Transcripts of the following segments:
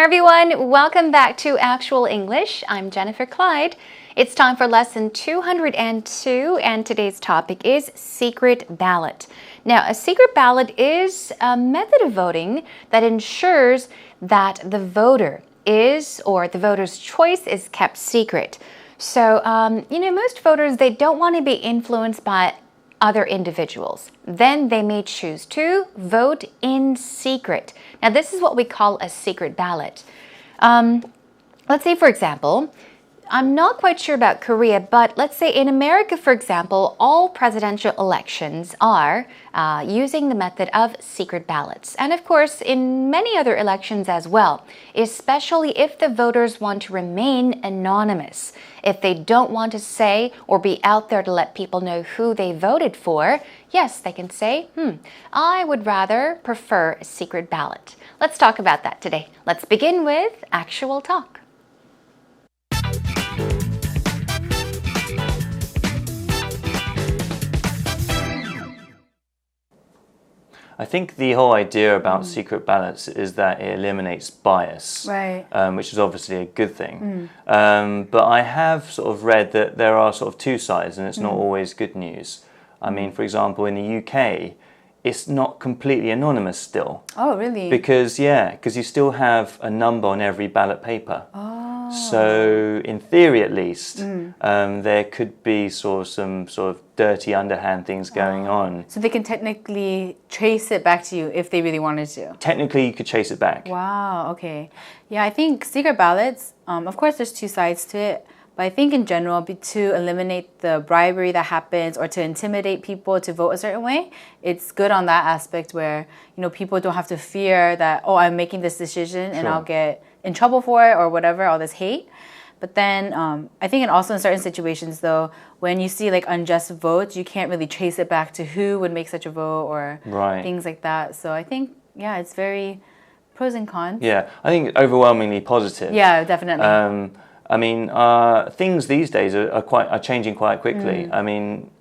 everyone, welcome back to Actual English. I'm Jennifer Clyde. It's time for lesson 202 and today's topic is secret ballot. Now, a secret ballot is a method of voting that ensures that the voter is or the voter's choice is kept secret. So, most voters, they don't want to be influenced by other individuals. Then they may choose to vote in secret. Now, this is what we call a secret ballot. Let's say, for example, I'm not quite sure about Korea, but let's say in America, for example, all presidential elections are using the method of secret ballots. And of course, in many other elections as well, especially if the voters want to remain anonymous. If they don't want to say or be out there to let people know who they voted for, yes, they can say, I would rather prefer a secret ballot. Let's talk about that today. Let's begin with actual talk. I think the whole idea about secret ballots is that it eliminates bias, right. Which is obviously a good thing. But I have sort of read that there are sort of two sides and it's not always good news. I mean, for example, in the UK, it's not completely anonymous still. Oh, really? Because you still have a number on every ballot paper. Oh. So, in theory at least, there could be some sort of dirty underhand things going on. So they can technically trace it back to you if they really wanted to? Technically, you could chase it back. Wow, okay. Yeah, I think secret ballots, of course there's two sides to it, but I think in general, to eliminate the bribery that happens or to intimidate people to vote a certain way, it's good on that aspect where, people don't have to fear that, I'm making this decision and I'll get in trouble for it or whatever, all this hate. But then I think also in certain situations, though, when you see like unjust votes, you can't really trace it back to who would make such a vote or things like that. So I think, it's very pros and cons. Yeah, I think overwhelmingly positive. Yeah, definitely. Things these days are changing quite quickly. I mean,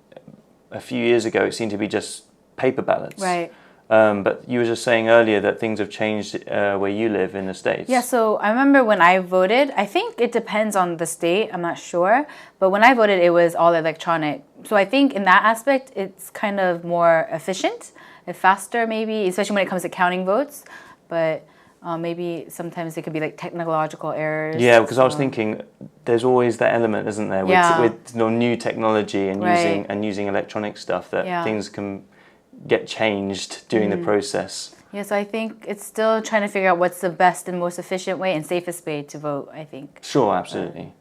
a few years ago, it seemed to be just paper ballots. Right. But you were just saying earlier that things have changed where you live in the States. Yeah, so I remember when I voted, I think it depends on the state, I'm not sure. But when I voted, it was all electronic. So I think in that aspect, it's kind of more efficient and faster maybe, especially when it comes to counting votes. But maybe sometimes it could be like technological errors. Yeah, because I was thinking there's always that element, isn't there, with new technology and using electronic stuff that things can get changed during the process. Yeah, so I think it's still trying to figure out what's the best and most efficient way and safest way to vote, I think. Sure, absolutely.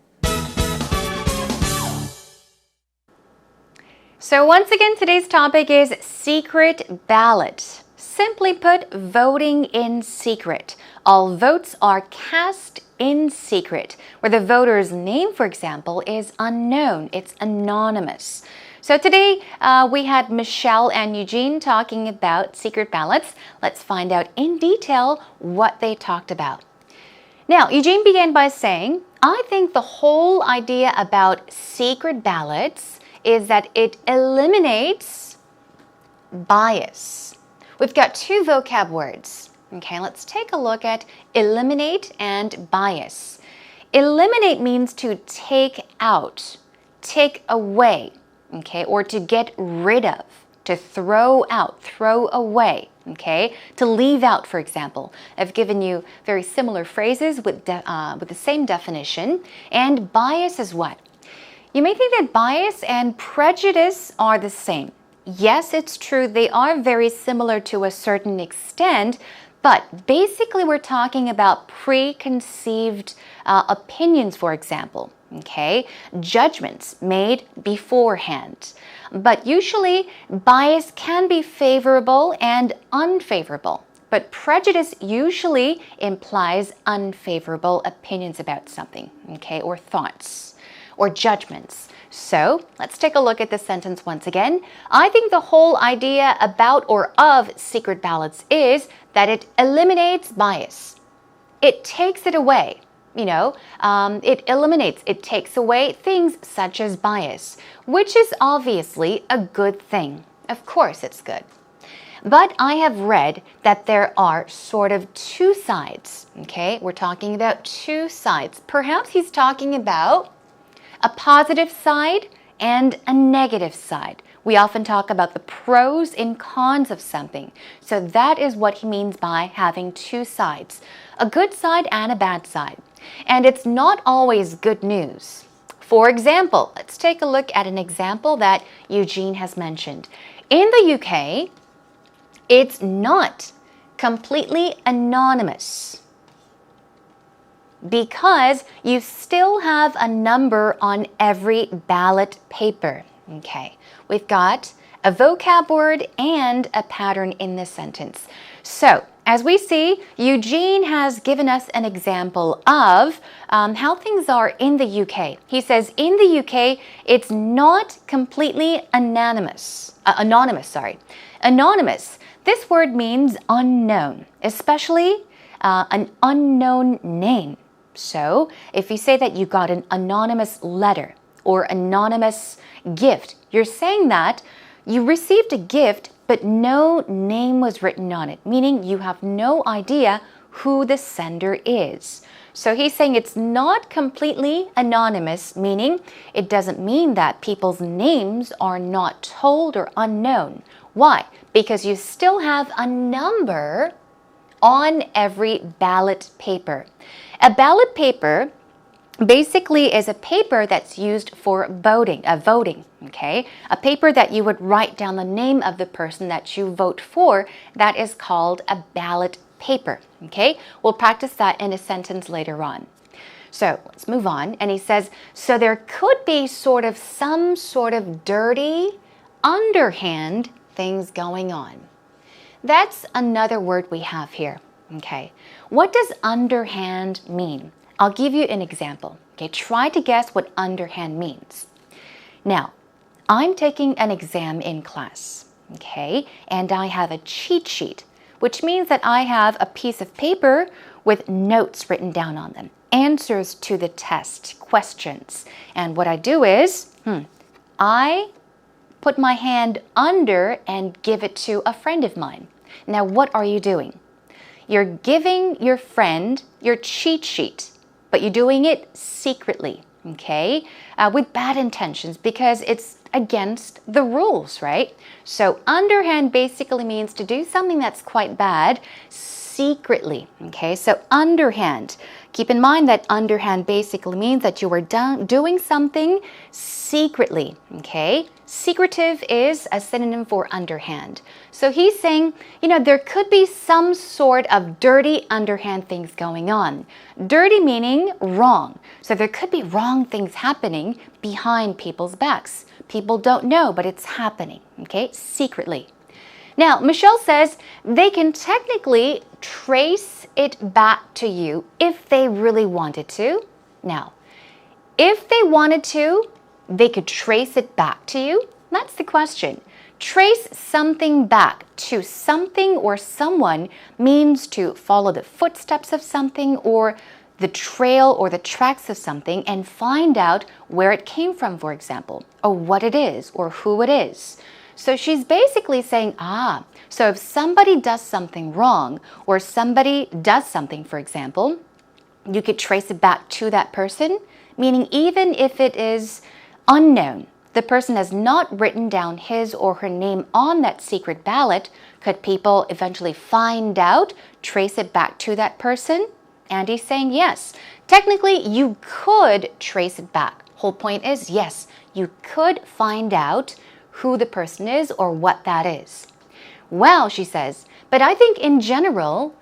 So once again, today's topic is secret ballot. Simply put, voting in secret. All votes are cast in secret, where the voter's name, for example, is unknown. It's anonymous. So today we had Michelle and Eugene talking about secret ballots. Let's find out in detail what they talked about. Now, Eugene began by saying, I think the whole idea about secret ballots is that it eliminates bias. We've got two vocab words. Okay, let's take a look at eliminate and bias. Eliminate means to take out, take away. Okay, or to get rid of, to throw out, throw away, okay? To leave out, for example. I've given you very similar phrases with the same definition. And bias is what? You may think that bias and prejudice are the same. Yes, it's true, they are very similar to a certain extent, but basically we're talking about preconceived opinions, for example. Okay, judgments made beforehand. But usually, bias can be favorable and unfavorable. But prejudice usually implies unfavorable opinions about something, okay, or thoughts, or judgments. So, let's take a look at this sentence once again. I think the whole idea about or of secret ballots is that it eliminates bias. It takes it away. It eliminates, it takes away things such as bias, which is obviously a good thing. Of course it's good. But I have read that there are sort of two sides. Okay, we're talking about two sides. Perhaps he's talking about a positive side and a negative side. We often talk about the pros and cons of something. So that is what he means by having two sides, a good side and a bad side. And it's not always good news. For example, let's take a look at an example that Eugene has mentioned. In the UK, it's not completely anonymous because you still have a number on every ballot paper. Okay, we've got a vocab word and a pattern in this sentence. So, as we see, Eugene has given us an example of how things are in the UK. He says in the UK, it's not completely anonymous. Anonymous. This word means unknown, especially an unknown name. So, if you say that you got an anonymous letter or anonymous gift, you're saying that you received a gift but no name was written on it, meaning you have no idea who the sender is. So he's saying it's not completely anonymous, meaning it doesn't mean that people's names are not told or unknown. Why? Because you still have a number on every ballot paper. A ballot paper basically is a paper that's used for voting, okay? A paper that you would write down the name of the person that you vote for, that is called a ballot paper, okay? We'll practice that in a sentence later on. So let's move on. And he says, so there could be some sort of dirty, underhand things going on. That's another word we have here, okay? What does underhand mean? I'll give you an example. Okay, try to guess what underhand means. Now, I'm taking an exam in class, okay, and I have a cheat sheet, which means that I have a piece of paper with notes written down on them, answers to the test, questions. And what I do is, I put my hand under and give it to a friend of mine. Now, what are you doing? You're giving your friend your cheat sheet, but you're doing it secretly, okay? With bad intentions because it's against the rules, right? So underhand basically means to do something that's quite bad secretly, okay? So underhand. Keep in mind that underhand basically means that you were doing something secretly, okay? Secretive is a synonym for underhand. So he's saying, there could be some sort of dirty underhand things going on. Dirty meaning wrong. So there could be wrong things happening behind people's backs. People don't know, but it's happening, okay? Secretly. Now, Michelle says they can technically trace it back to you if they really wanted to. Now, if they wanted to, they could trace it back to you? That's the question. Trace something back to something or someone means to follow the footsteps of something or the trail or the tracks of something and find out where it came from, for example, or what it is or who it is. So she's basically saying, so if somebody does something wrong or somebody does something, for example, you could trace it back to that person, meaning even if it is unknown, the person has not written down his or her name on that secret ballot, could people eventually find out, trace it back to that person? And he's saying yes. Technically, you could trace it back. Whole point is, yes, you could find out who the person is or what that is. Well, she says, but I think in general,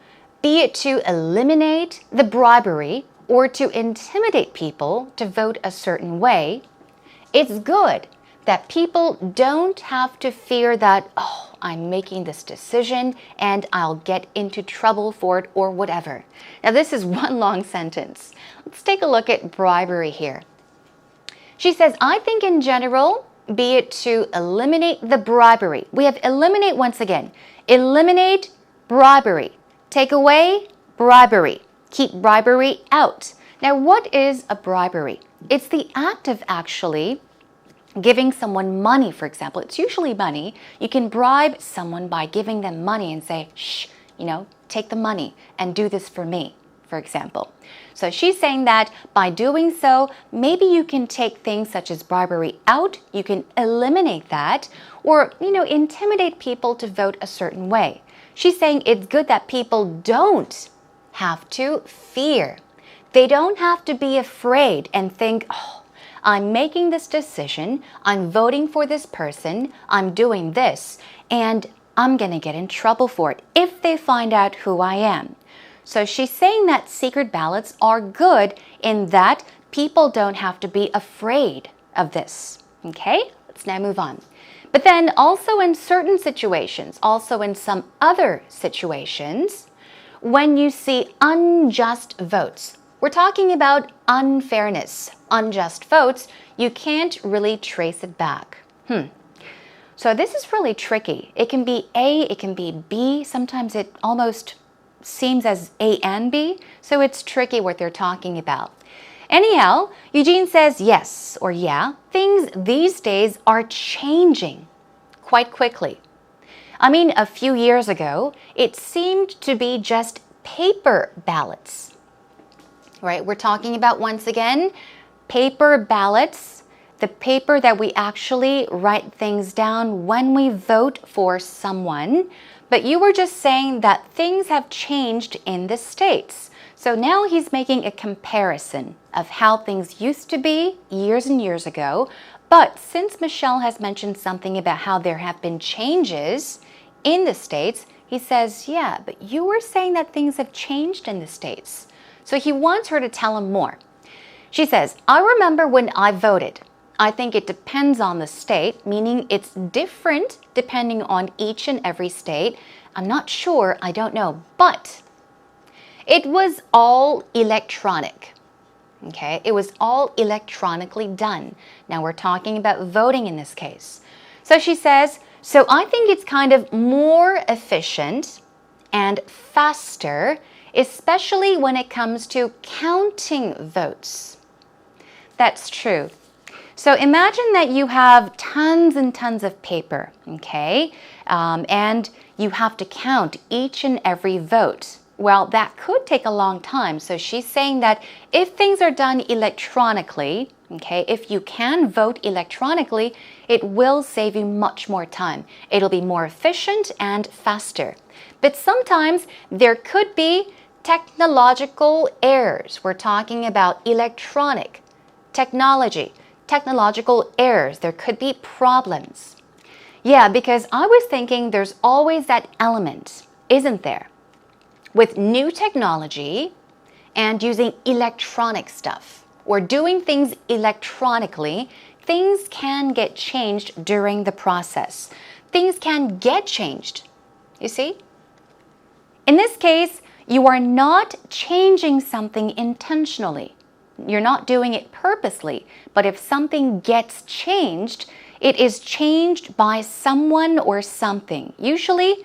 be it to eliminate the bribery or to intimidate people to vote a certain way, it's good that people don't have to fear that, I'm making this decision and I'll get into trouble for it or whatever. Now, this is one long sentence. Let's take a look at bribery here. She says, I think in general, be it to eliminate the bribery. We have eliminate once again. Eliminate bribery. Take away bribery. Keep bribery out. Now, what is a bribery? It's the act of actually giving someone money, for example, it's usually money. You can bribe someone by giving them money and say, shh, take the money and do this for me, for example. So she's saying that by doing so, maybe you can take things such as bribery out, you can eliminate that, or, intimidate people to vote a certain way. She's saying it's good that people don't have to fear. They don't have to be afraid and think, oh, I'm making this decision, I'm voting for this person, I'm doing this, and I'm going to get in trouble for it if they find out who I am. So she's saying that secret ballots are good in that people don't have to be afraid of this. Okay, let's now move on. But then also in certain situations, also in some other situations, when you see unjust votes, we're talking about unfairness, unjust votes, you can't really trace it back. So this is really tricky. It can be A, it can be B. Sometimes it almost seems as A and B. So it's tricky what they're talking about. Anyhow, Eugene says yes or yeah, things these days are changing quite quickly. I mean, a few years ago, it seemed to be just paper ballots. Right? We're talking about, once again, paper ballots, the paper that we actually write things down when we vote for someone. But you were just saying that things have changed in the States. So now he's making a comparison of how things used to be years and years ago. But since Michelle has mentioned something about how there have been changes in the States, he says, yeah, but you were saying that things have changed in the States. So he wants her to tell him more. She says, I remember when I voted. I think it depends on the state, meaning it's different depending on each and every state. I'm not sure, I don't know, but it was all electronic. Okay, it was all electronically done. Now we're talking about voting in this case. So she says, so I think it's kind of more efficient and faster, especially when it comes to counting votes. That's true. So imagine that you have tons and tons of paper, okay? And you have to count each and every vote. Well, that could take a long time. So she's saying that if things are done electronically, okay, if you can vote electronically, it will save you much more time. It'll be more efficient and faster. But sometimes there could be technological errors. We're talking about electronic technology, technological errors. There could be problems. Yeah, because I was thinking there's always that element, isn't there? With new technology and using electronic stuff or doing things electronically, things can get changed during the process. Things can get changed, you see? In this case, you are not changing something intentionally. You're not doing it purposely, but if something gets changed, it is changed by someone or something, usually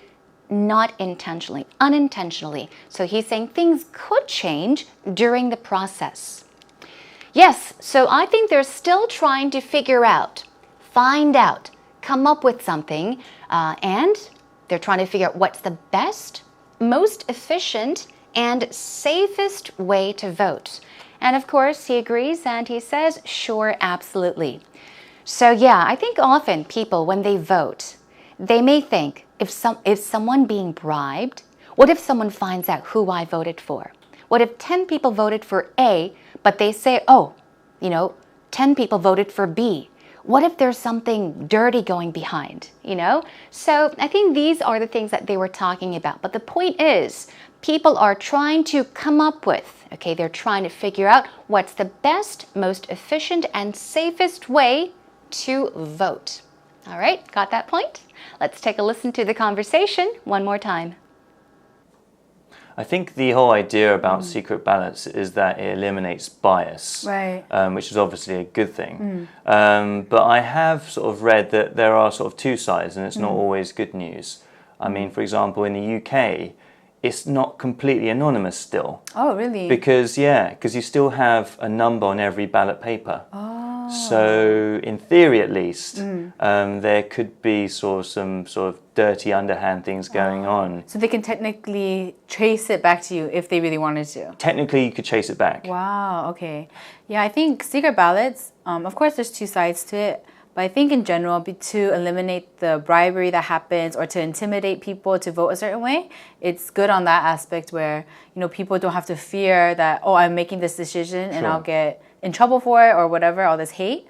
not intentionally, unintentionally. So he's saying things could change during the process. Yes, so I think they're still trying to figure out, find out, come up with something, and they're trying to figure out what's the best, most efficient, and safest way to vote. And of course, he agrees and he says, sure, absolutely. So yeah, I think often people, when they vote, they may think, if someone being bribed, what if someone finds out who I voted for? What if 10 people voted for A, but they say, oh, 10 people voted for B? What if there's something dirty going behind, So I think these are the things that they were talking about. But the point is, people are trying to come up with, okay, they're trying to figure out what's the best, most efficient, and safest way to vote. All right, got that point? Let's take a listen to the conversation one more time. I think the whole idea about secret ballots is that it eliminates bias, Right. Which is obviously a good thing. But I have sort of read that there are sort of two sides, and it's not always good news. I mean, for example, in the UK, it's not completely anonymous still. Oh, really? Because you still have a number on every ballot paper. Oh. So in theory, at least, there could be some sort of dirty underhand things going on. So they can technically trace it back to you if they really wanted to. Technically, you could chase it back. Wow, okay. Yeah, I think secret ballots, of course there's two sides to it, but I think in general, to eliminate the bribery that happens or to intimidate people to vote a certain way, it's good on that aspect where, people don't have to fear that, oh, I'm making this decision and I'll get in trouble for it or whatever, all this hate.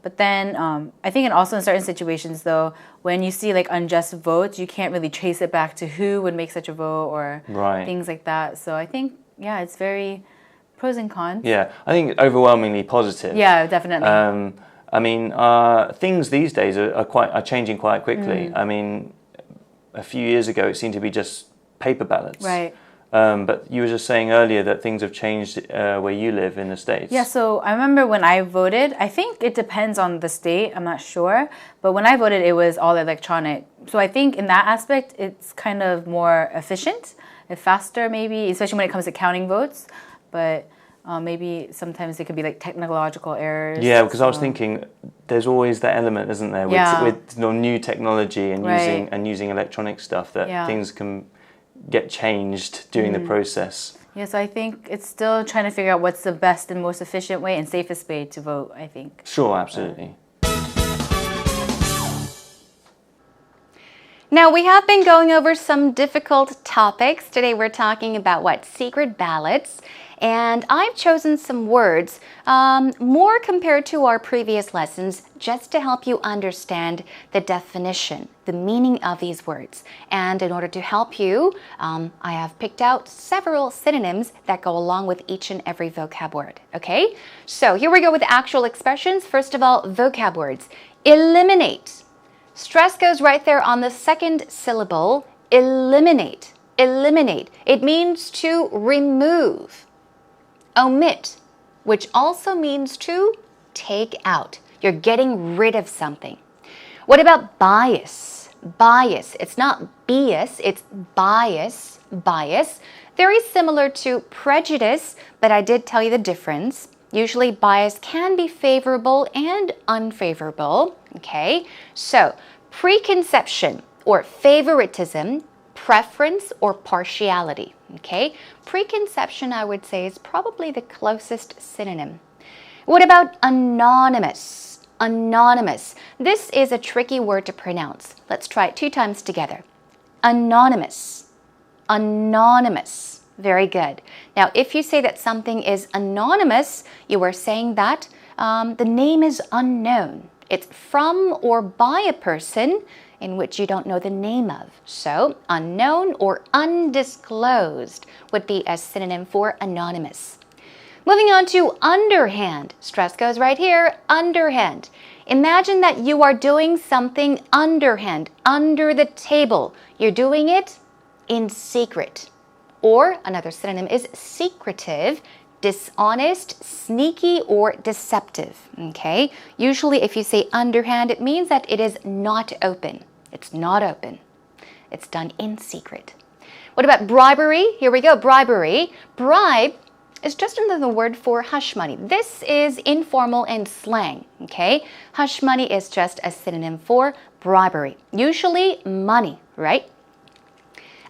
But then I think also in certain situations, though, when you see like unjust votes, you can't really trace it back to who would make such a vote or things like that. So I think, yeah, it's very pros and cons. Yeah, I think overwhelmingly positive. Yeah, definitely. I mean, things these days are changing quite quickly. I mean, a few years ago, it seemed to be just paper ballots. Right. But you were just saying earlier that things have changed where you live in the States. Yeah, so I remember when I voted, I think it depends on the state, I'm not sure. But when I voted, it was all electronic. So I think in that aspect, it's kind of more efficient and faster maybe, especially when it comes to counting votes. But maybe sometimes it could be like technological errors. Yeah, because I was thinking there's always that element, isn't there, with new technology and using electronic stuff that things can get changed during the process. Yes, I think it's still trying to figure out what's the best and most efficient way and safest way to vote, I think. Sure, absolutely. Now, we have been going over some difficult topics. Today we're talking about secret ballots. And I've chosen some words, more compared to our previous lessons, just to help you understand the definition, the meaning of these words. And in order to help you, I have picked out several synonyms that go along with each and every vocab word, okay? So here we go with the actual expressions. First of all, vocab words. Eliminate. Stress goes right there on the second syllable. Eliminate. Eliminate. It means to remove. Omit, which also means to take out. You're getting rid of something. What about bias? Bias. It's not bias, it's bias. Bias. Very similar to prejudice, but I did tell you the difference. Usually bias can be favorable and unfavorable. Okay, so preconception or favoritism, preference or partiality. Okay, preconception, I would say, is probably the closest synonym. What about anonymous? Anonymous. This is a tricky word to pronounce. Let's try it 2 times together. Anonymous. Anonymous. Very good. Now, if you say that something is anonymous, you are saying that the name is unknown. It's from or by a person in which you don't know the name of. So, unknown or undisclosed would be a synonym for anonymous. Moving on to underhand. Stress goes right here, underhand. Imagine that you are doing something underhand, under the table. You're doing it in secret. Or another synonym is secretive, dishonest, sneaky, or deceptive. Okay? Usually if you say underhand, it means that it is not open. It's not open. It's done in secret. What about bribery? Here we go, bribery. Bribe is just another word for hush money. This is informal and slang. Okay? Hush money is just a synonym for bribery. Usually money, right?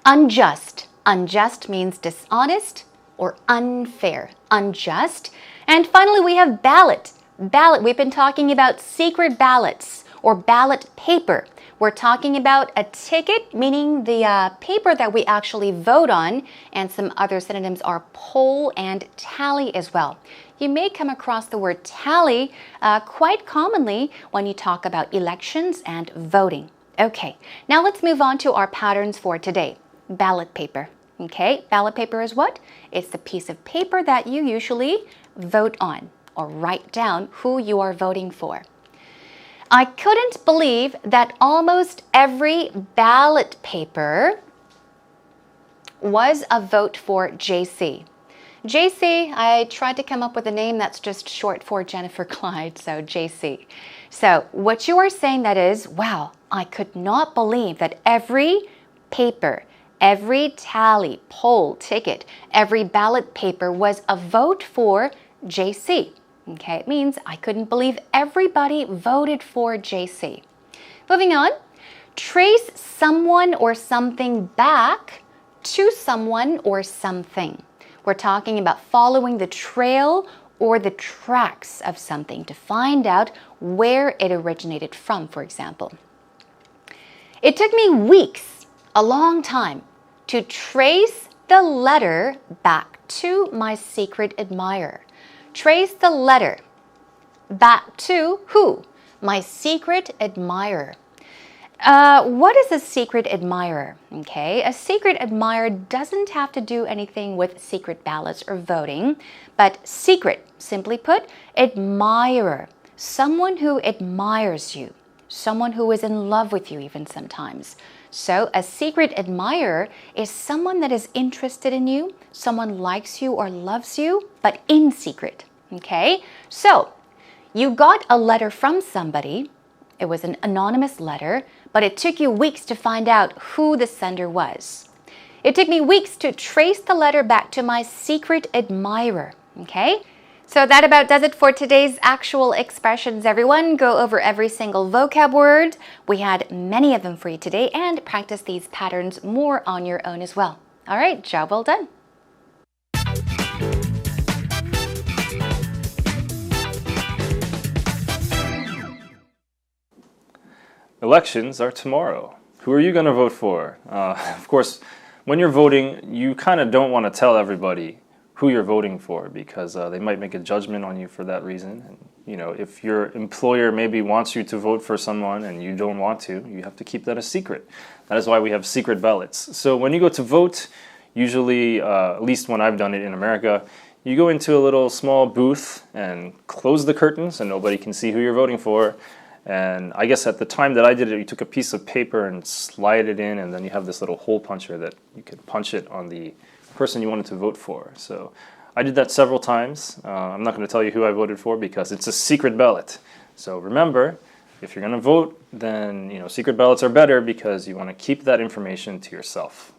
Unjust. Unjust means dishonest or unfair. Unjust. And finally, we have ballot. Ballot, we've been talking about secret ballots or ballot paper. We're talking about a ticket, meaning the paper that we actually vote on, and some other synonyms are poll and tally as well. You may come across the word tally quite commonly when you talk about elections and voting. Okay, now let's move on to our patterns for today. Ballot paper. Okay, ballot paper is what? It's the piece of paper that you usually vote on or write down who you are voting for. I couldn't believe that almost every ballot paper was a vote for JC. JC, I tried to come up with a name that's just short for Jennifer Clyde, so JC. So what you are saying that is, wow, I could not believe that every paper, every tally, poll, ticket, every ballot paper was a vote for JC. Okay, it means I couldn't believe everybody voted for JC. Moving on, trace someone or something back to someone or something. We're talking about following the trail or the tracks of something to find out where it originated from, for example. It took me weeks, a long time, to trace the letter back to my secret admirer. Trace the letter back to who? My secret admirer. What is a secret admirer? Okay, a secret admirer doesn't have to do anything with secret ballots or voting, but secret, simply put, admirer, someone who admires you, someone who is in love with you even sometimes. So a secret admirer is someone that is interested in you, someone likes you or loves you, but in secret. Okay, so you got a letter from somebody. It was an anonymous letter, but it took you weeks to find out who the sender was. It took me weeks to trace the letter back to my secret admirer. Okay? So that about does it for today's actual expressions, everyone. Go over every single vocab word. We had many of them for you today, and practice these patterns more on your own as well. All right, job well done. Elections are tomorrow. Who are you going to vote for? Of course, when you're voting, you kind of don't want to tell everybody who you're voting for because they might make a judgment on you for that reason. And, you know, if your employer maybe wants you to vote for someone and you don't want to, you have to keep that a secret. That is why we have secret ballots. So when you go to vote, usually, at least when I've done it in America, you go into a little small booth and close the curtains and nobody can see who you're voting for. And I guess at the time that I did it, you took a piece of paper and slide it in, and then you have this little hole puncher that you could punch it on the person you wanted to vote for. So I did that several times. I'm not going to tell you who I voted for because it's a secret ballot. So remember, if you're going to vote, then secret ballots are better because you want to keep that information to yourself.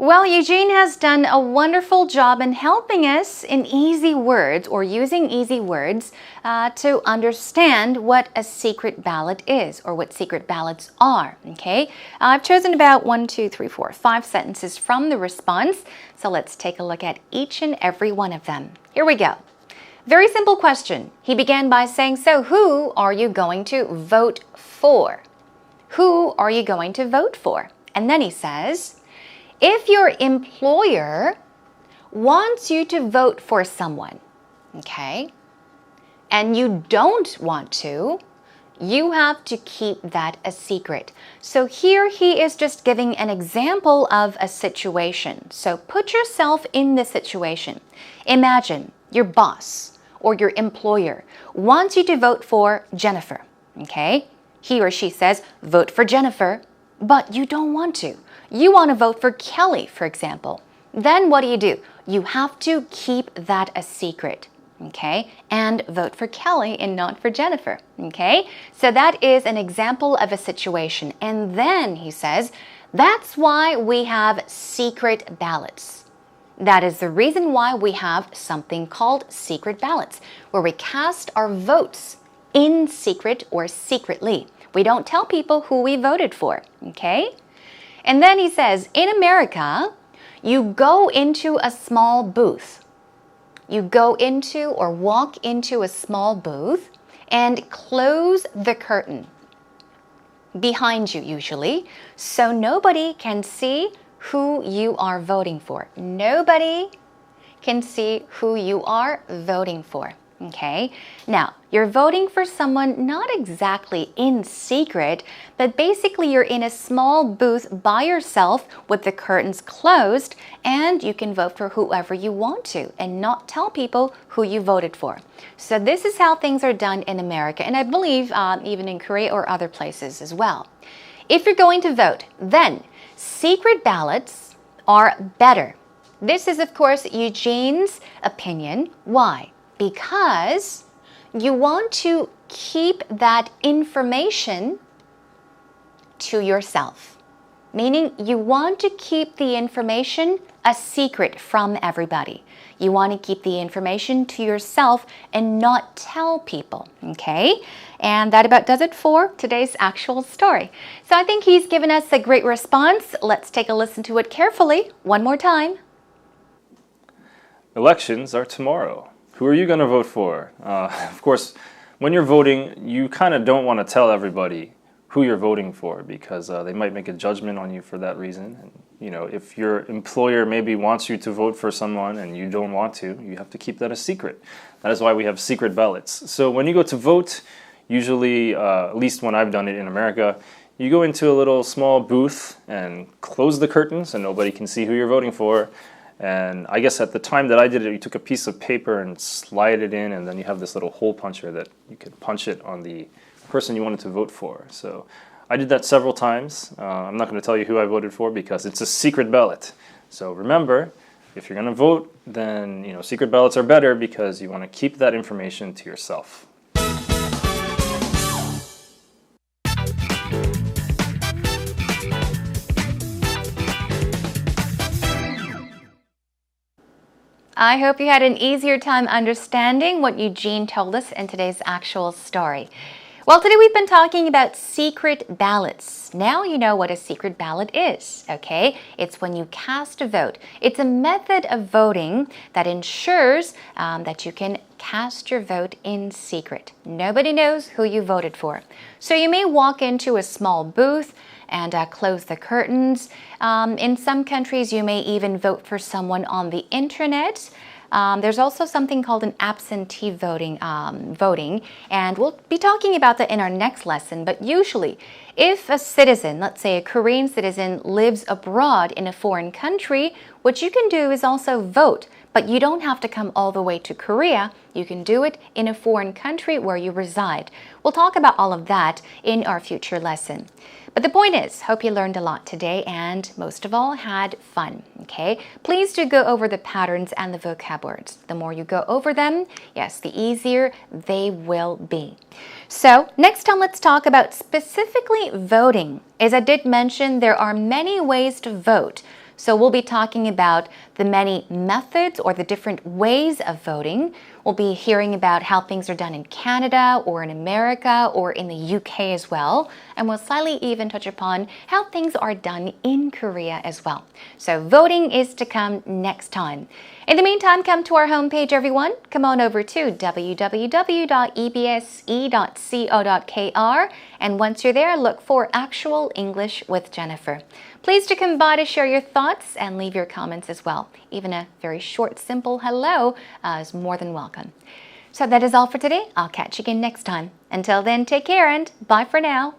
Well, Eugene has done a wonderful job in helping us in easy words or using easy words to understand what a secret ballot is or what secret ballots are. Okay, I've chosen about 5 sentences from the response. So let's take a look at each and every one of them. Here we go. Very simple question. He began by saying, so who are you going to vote for? Who are you going to vote for? And then he says, if your employer wants you to vote for someone, okay, and you don't want to, you have to keep that a secret. So here he is just giving an example of a situation. So put yourself in this situation. Imagine your boss or your employer wants you to vote for Jennifer, okay? He or she says, vote for Jennifer, but you don't want to. You want to vote for Kelly, for example. Then what do? You have to keep that a secret, okay? And vote for Kelly and not for Jennifer, okay? So that is an example of a situation. And then he says, that's why we have secret ballots. That is the reason why we have something called secret ballots, where we cast our votes in secret or secretly. We don't tell people who we voted for, okay? And then he says, in America, you go into a small booth. You go into or walk into a small booth and close the curtain behind you usually, so nobody can see who you are voting for. Nobody can see who you are voting for. Okay, now you're voting for someone not exactly in secret, but basically you're in a small booth by yourself with the curtains closed, and you can vote for whoever you want to and not tell people who you voted for. So this is how things are done in America, and I believe even in Korea or other places as well. If you're going to vote, then secret ballots are better. This is, of course, Eugene's opinion. Why? Because you want to keep that information to yourself. meaning you want to keep the information a secret from everybody. You want to keep the information to yourself and not tell people, okay? And that about does it for today's actual story. So I think he's given us a great response. Let's take a listen to it carefully one more time. Elections are tomorrow. Who are you going to vote for? Of course, when you're voting, you kind of don't want to tell everybody who you're voting for because they might make a judgment on you for that reason. And, you know, if your employer maybe wants you to vote for someone and you don't want to, you have to keep that a secret. That is why we have secret ballots. So when you go to vote, usually, at least when I've done it in America, you go into a little small booth and close the curtains and nobody can see who you're voting for. And I guess at the time that I did it, you took a piece of paper and slide it in, and then you have this little hole puncher that you could punch it on the person you wanted to vote for. So I did that several times. I'm not going to tell you who I voted for because it's a secret ballot. So remember, if you're going to vote, then secret ballots are better because you want to keep that information to yourself. I hope you had an easier time understanding what Eugene told us in today's actual story. Well, today we've been talking about secret ballots. Now you know what a secret ballot is, okay? It's when you cast a vote. It's a method of voting that ensures that you can cast your vote in secret. Nobody knows who you voted for. So you may walk into a small booth and close the curtains. In some countries, you may even vote for someone on the internet. There's also something called an absentee voting, and we'll be talking about that in our next lesson. But usually, if a citizen, let's say a Korean citizen, lives abroad in a foreign country, what you can do is also vote. But you don't have to come all the way to Korea. You can do it in a foreign country where you reside. We'll talk about all of that in our future lesson. But the point is, hope you learned a lot today and most of all had fun, okay? Please do go over the patterns and the vocab words. The more you go over them, yes, the easier they will be. So next time, let's talk about specifically voting. As I did mention, there are many ways to vote. So we'll be talking about the many methods or the different ways of voting. We'll be hearing about how things are done in Canada or in America or in the UK as well. And we'll slightly even touch upon how things are done in Korea as well. So voting is to come next time. In the meantime, come to our homepage, everyone. Come on over to www.ebse.co.kr. And once you're there, look for Actual English with Jennifer. Please do come by to share your thoughts and leave your comments as well. Even a very short, simple hello is more than welcome. So that is all for today. I'll catch you again next time. Until then, take care and bye for now.